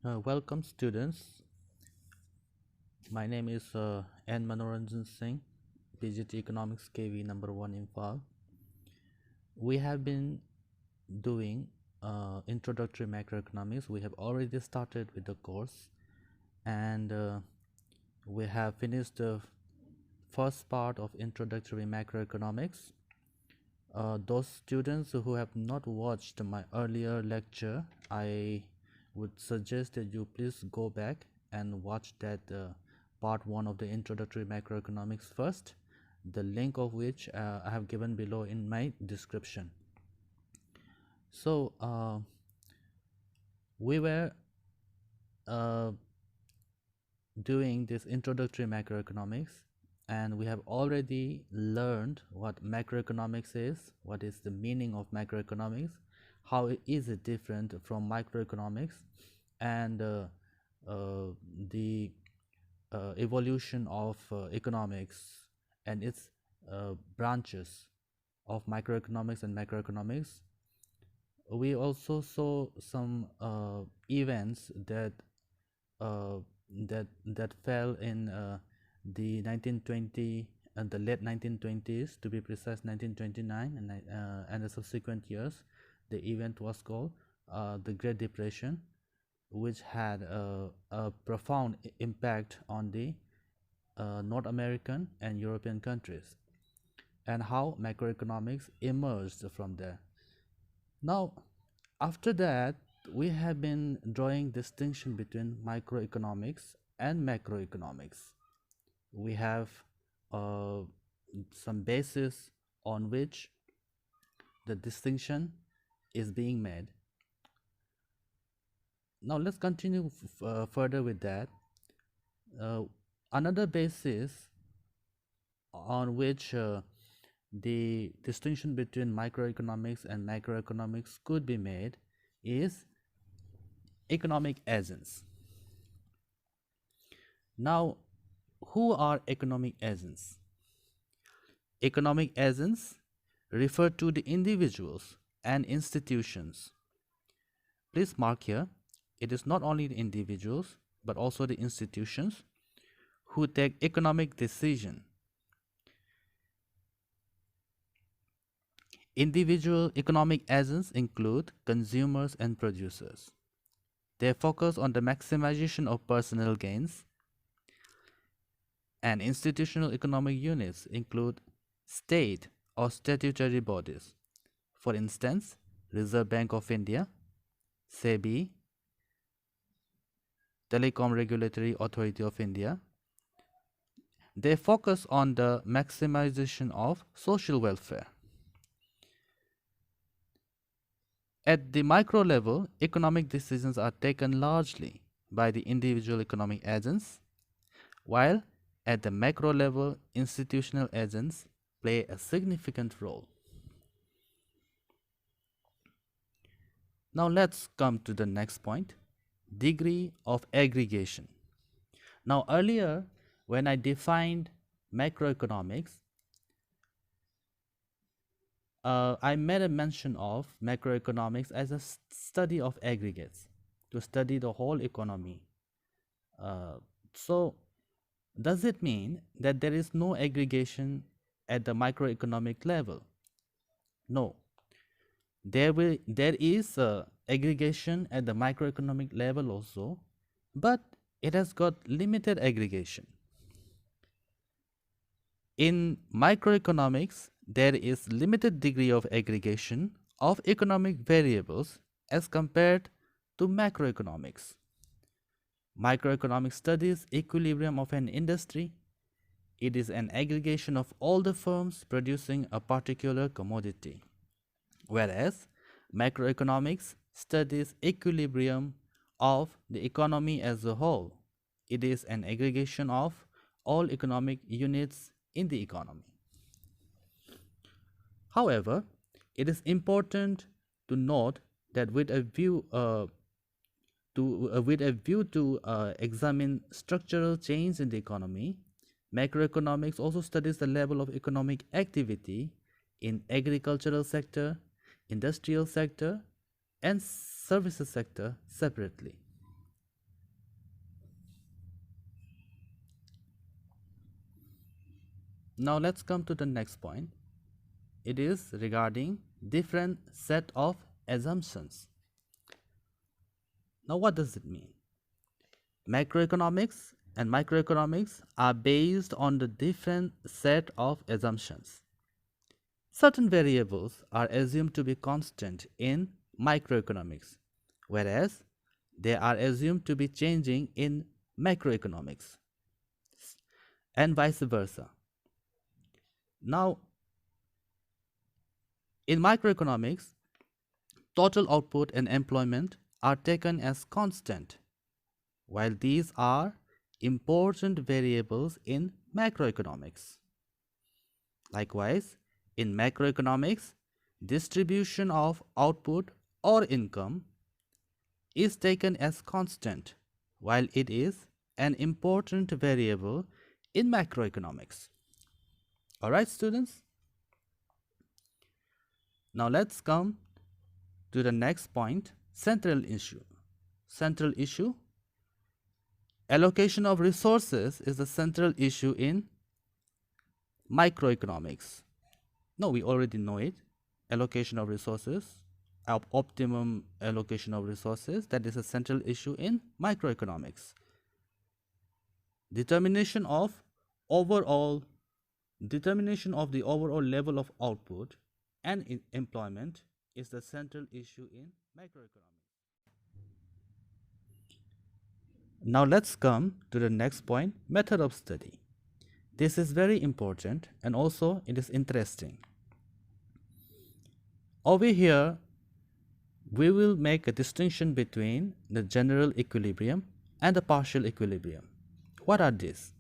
Welcome students. My name is N. Manoranjan Singh, PGT Economics KV number 1 in Imphal. We have been doing introductory macroeconomics. We have already started with the course, and we have finished the first part of introductory macroeconomics. Those students who have not watched my earlier lecture, I would suggest that you please go back and watch that part 1 of the introductory macroeconomics first, the link of which I have given below in my description. So we were doing this introductory macroeconomics, and we have already learned what macroeconomics is, what is the meaning of macroeconomics, how is it different from microeconomics, and the evolution of economics and its branches of microeconomics and macroeconomics. We also saw some events that that fell in the 1920 and the late 1920s, to be precise 1929, and the subsequent years. The event was called the Great Depression, which had a profound impact on the North American and European countries, and how macroeconomics emerged from there. Now, after that, we have been drawing distinction between microeconomics and macroeconomics. We have some basis on which the distinction is being made. Now let's continue further with that. Another basis on which the distinction between microeconomics and macroeconomics could be made is economic agents. Now, who are economic agents? Economic agents refer to the individuals and institutions. Please mark here, it is not only the individuals but also the institutions who take economic decisions. Individual economic agents include consumers and producers. They focus on the maximization of personal gains, and institutional economic units include state or statutory bodies. For instance, Reserve Bank of India, SEBI, Telecom Regulatory Authority of India. They focus on the maximization of social welfare. At the micro level, economic decisions are taken largely by the individual economic agents, while at the macro level, institutional agents play a significant role. Now let's come to the next point, degree of aggregation. Now earlier, when I defined macroeconomics, I made a mention of macroeconomics as a study of aggregates, to study the whole economy. So does it mean that there is no aggregation at the microeconomic level? No. There is aggregation at the microeconomic level also, but it has got limited aggregation. In microeconomics, there is limited degree of aggregation of economic variables as compared to macroeconomics. Microeconomics studies equilibrium of an industry. It is an aggregation of all the firms producing a particular commodity, whereas macroeconomics studies equilibrium of the economy as a whole. It is an aggregation of all economic units in the economy. However, it is important to note that with a view to examine structural change in the economy, macroeconomics also studies the level of economic activity in agricultural sector, industrial sector, and services sector separately. Now let's come to the next point. It is regarding different set of assumptions. Now what does it mean? Macroeconomics and microeconomics are based on the different set of assumptions. Certain variables are assumed to be constant in microeconomics, whereas they are assumed to be changing in macroeconomics, and vice versa. Now, in microeconomics, total output and employment are taken as constant, while these are important variables in macroeconomics. Likewise, in macroeconomics, distribution of output or income is taken as constant, while it is an important variable in macroeconomics. Alright, students? Now let's come to the next point, central issue. Central issue. Allocation of resources is the central issue in microeconomics. No, we already know it. Allocation of resources, optimum allocation of resources, that is a central issue in microeconomics. Determination of the overall level of output and employment is the central issue in macroeconomics. Now let's come to the next point, method of study. This is very important and also it is interesting. Over here, we will make a distinction between the general equilibrium and the partial equilibrium. What are these?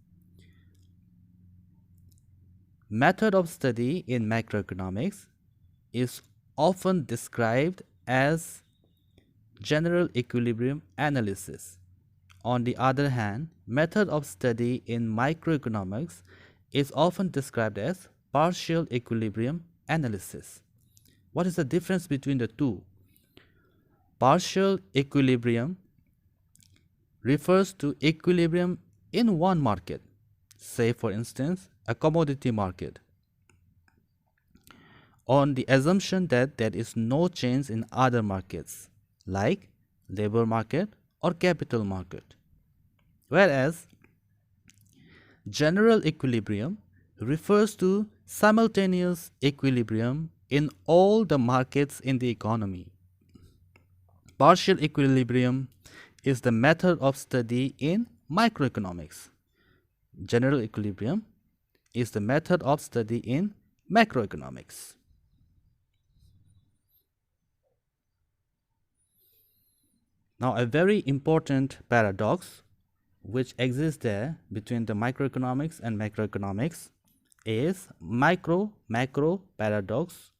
Method of study in macroeconomics is often described as general equilibrium analysis. On the other hand, method of study in microeconomics is often described as partial equilibrium analysis. What is the difference between the two? Partial equilibrium refers to equilibrium in one market, say for instance a commodity market, on the assumption that there is no change in other markets like labor market or capital market. Whereas general equilibrium refers to simultaneous equilibrium in all the markets in the economy. Partial equilibrium is the method of study in microeconomics. General equilibrium is the method of study in macroeconomics. Now, a very important paradox which exists there between the microeconomics and macroeconomics is macro paradox.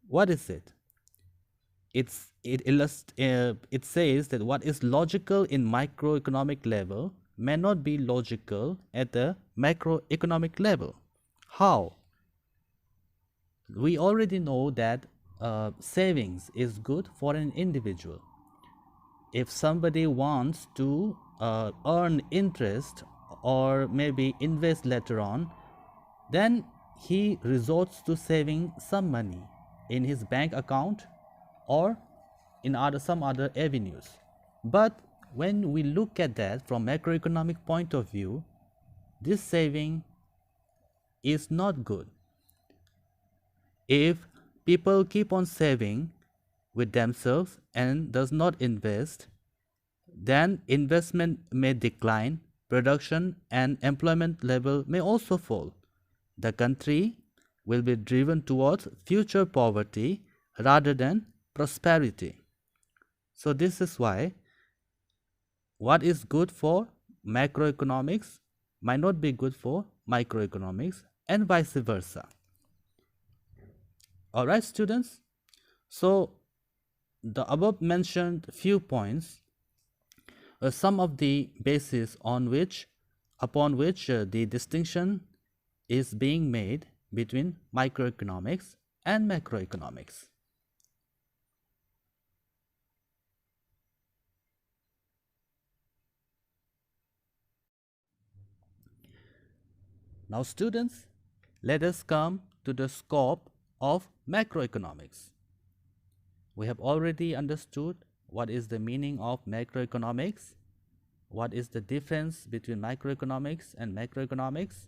What is it? It says that what is logical in microeconomic level may not be logical at the macroeconomic level. How? We already know that savings is good for an individual. If somebody wants to earn interest or maybe invest later on, then he resorts to saving some money in his bank account or in some other avenues. But when we look at that from macroeconomic point of view, this saving is not good. If people keep on saving with themselves and does not invest, then investment may decline, production and employment level may also fall. The country will be driven towards future poverty rather than prosperity. So this is why what is good for macroeconomics might not be good for microeconomics and vice versa. Alright, students, so the above mentioned few points are some of the bases upon which the distinction is being made between microeconomics and macroeconomics. Now students, let us come to the scope of macroeconomics. We have already understood what is the meaning of macroeconomics, what is the difference between microeconomics and macroeconomics.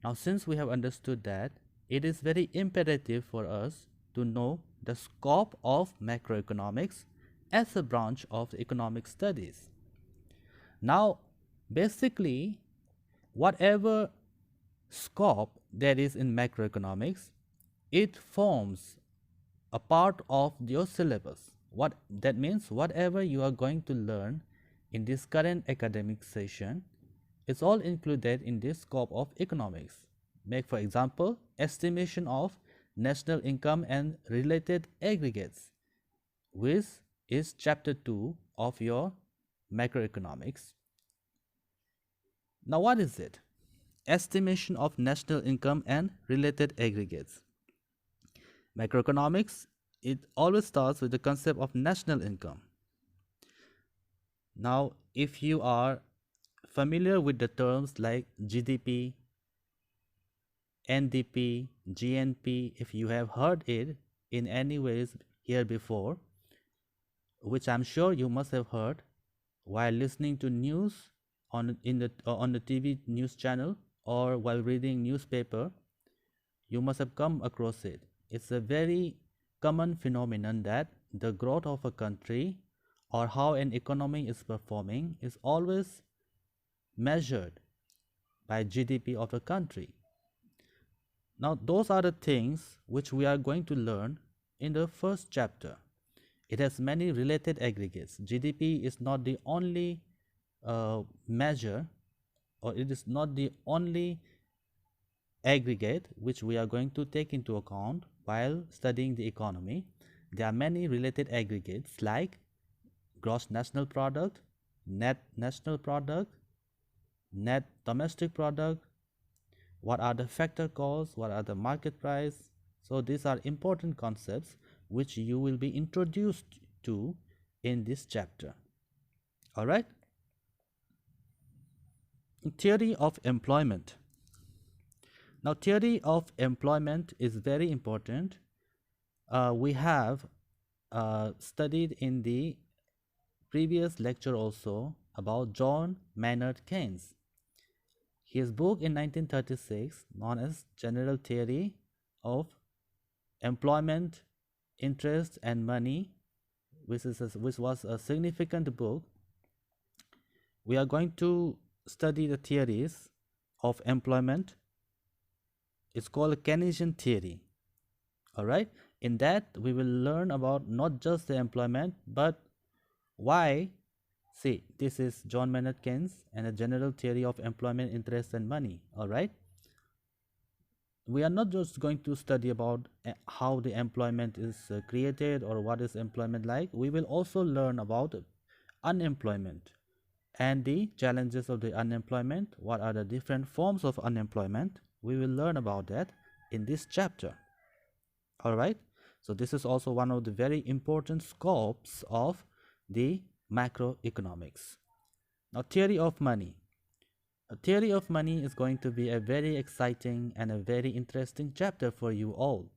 Now since we have understood that, it is very imperative for us to know the scope of macroeconomics as a branch of economic studies. Now basically, whatever scope there is in macroeconomics, it forms a part of your syllabus. What that means, whatever you are going to learn in this current academic session, it's all included in this scope of economics. Make, for example, estimation of national income and related aggregates, which is chapter 2 of your macroeconomics. Now what is it? Estimation of national income and related aggregates. Macroeconomics, it always starts with the concept of national income. Now, if you are familiar with the terms like GDP, NDP, GNP, if you have heard it in any ways here before, which I'm sure you must have heard while listening to news on the TV news channel or while reading newspaper, you must have come across it. It's a very common phenomenon that the growth of a country or how an economy is performing is always measured by GDP of a country. Now those are the things which we are going to learn in the first chapter. It has many related aggregates. GDP is not the only measure, or it is not the only aggregate which we are going to take into account while studying the economy. There are many related aggregates like gross national product, net national product, net domestic product, what are the factor costs, what are the market price. So these are important concepts which you will be introduced to in this chapter. All right. Theory of employment. Now theory of employment is very important. We have studied in the previous lecture also about John Maynard Keynes. His book in 1936 known as General Theory of Employment, Interest and Money, which was a significant book. We are going to study the theories of employment. It's called Keynesian theory. All right. In that we will learn about not just the employment but why. See, this is John Maynard Keynes and a general theory of employment, interest and money. All right. We are not just going to study about how the employment is created or what is employment like. We will also learn about unemployment and the challenges of the unemployment. What are the different forms of unemployment? We will learn about that in this chapter. All right. So this is also one of the very important scopes of the macroeconomics. Now theory of money. A theory of money is going to be a very exciting and a very interesting chapter for you all.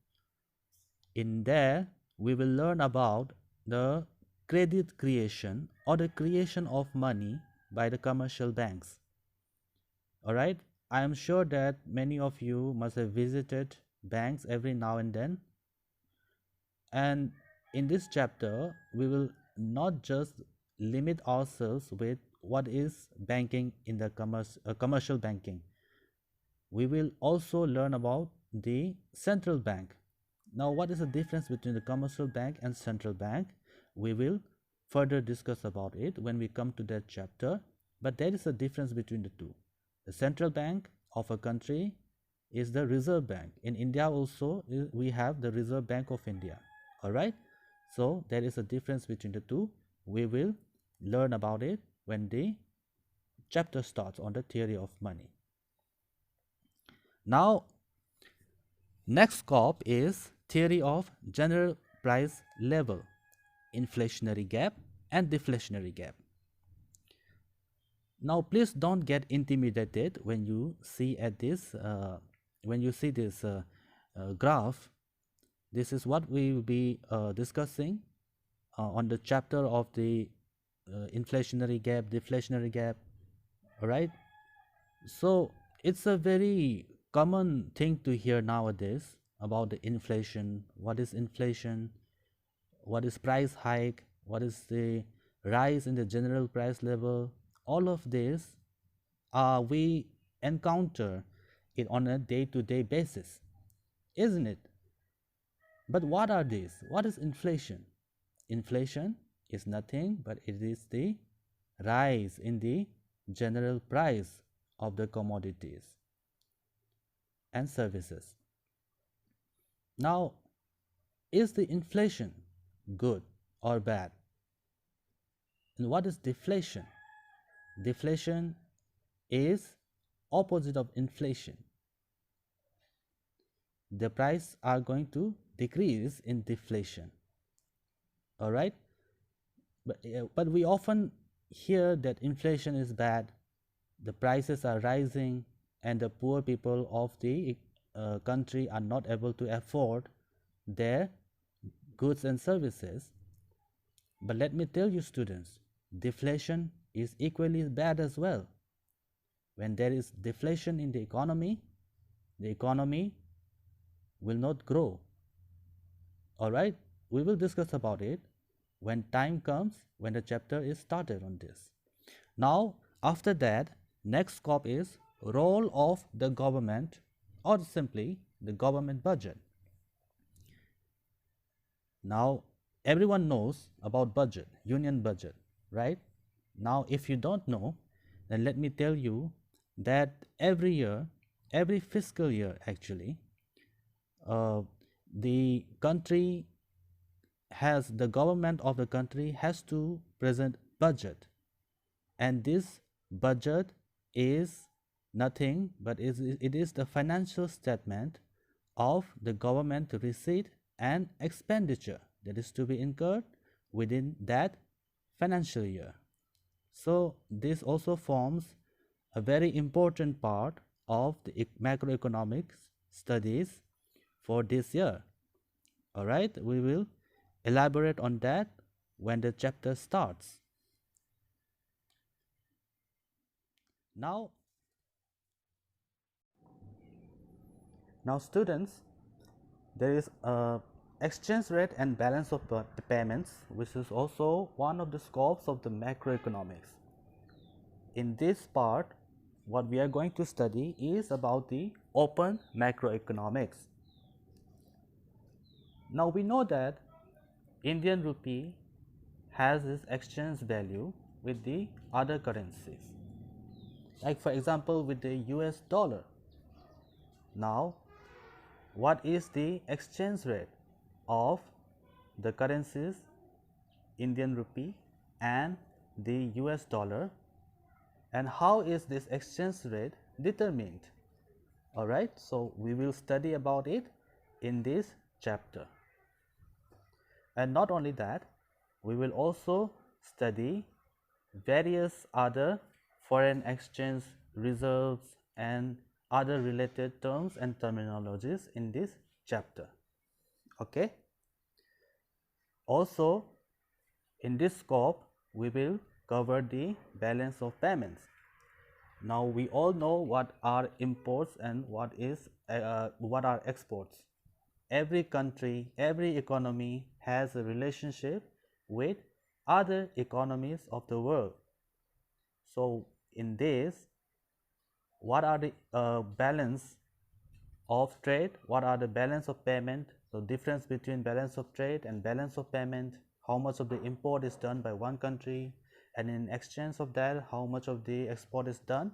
In there we will learn about the credit creation or the creation of money by the commercial banks. All right. I am sure that many of you must have visited banks every now and then. And in this chapter, we will not just limit ourselves with what is banking in the commercial banking. We will also learn about the central bank. Now, what is the difference between the commercial bank and central bank? We will further discuss about it when we come to that chapter. But there is a difference between the two. The central bank of a country is the Reserve Bank. In India also, we have the Reserve Bank of India. All right. So there is a difference between the two. We will learn about it when the chapter starts on the theory of money. Now, next scope is theory of general price level, inflationary gap and deflationary gap. Now, please don't get intimidated when you see at this graph. This is what we will be discussing on the chapter of the inflationary gap, deflationary gap. All right. So it's a very common thing to hear nowadays about the inflation. What is inflation? What is price hike? What is the rise in the general price level? All of this we encounter it on a day-to-day basis, isn't it? But what are these? What is inflation? Inflation is nothing but it is the rise in the general price of the commodities and services. Now, is the inflation good or bad? And what is deflation? Deflation is opposite of inflation. The price are going to decrease in deflation. All right, but we often hear that inflation is bad, the prices are rising, and the poor people of the country are not able to afford their goods and services. But let me tell you, students, deflation is equally bad as well. When there is deflation in the economy will not grow. All right, we will discuss about it when time comes, when the chapter is started on this. Now, after that, next scope is role of the government, or simply the government budget. Now, everyone knows about budget, union budget, right? Now, if you don't know, then let me tell you that every year, every fiscal year actually, the government of the country has to present budget, and this budget is nothing but it is the financial statement of the government receipt and expenditure that is to be incurred within that financial year. So this also forms a very important part of the macroeconomics studies for this year. All right, we will elaborate on that when the chapter starts. Now students, there is a exchange rate and balance of payments, which is also one of the scopes of the macroeconomics. In this part, what we are going to study is about the open macroeconomics. Now we know that Indian rupee has its exchange value with the other currencies, like for example with the US dollar. Now, what is the exchange rate of the currencies Indian rupee and the US dollar, and how is this exchange rate determined? All right, so we will study about it in this chapter. And not only that, we will also study various other foreign exchange reserves and other related terms and terminologies in this chapter. Okay. Also, in this scope, we will cover the balance of payments. Now, we all know what are imports and what are exports. Every country, every economy has a relationship with other economies of the world. So, in this, what are the balance of trade, what are the balance of payment, so difference between balance of trade and balance of payment, how much of the import is done by one country, and in exchange of that, how much of the export is done,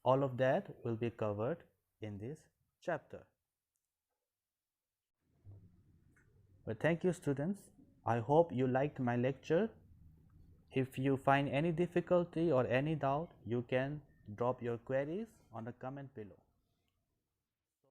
all of that will be covered in this chapter. Well, thank you students. I hope you liked my lecture. If you find any difficulty or any doubt, you can drop your queries on the comment below.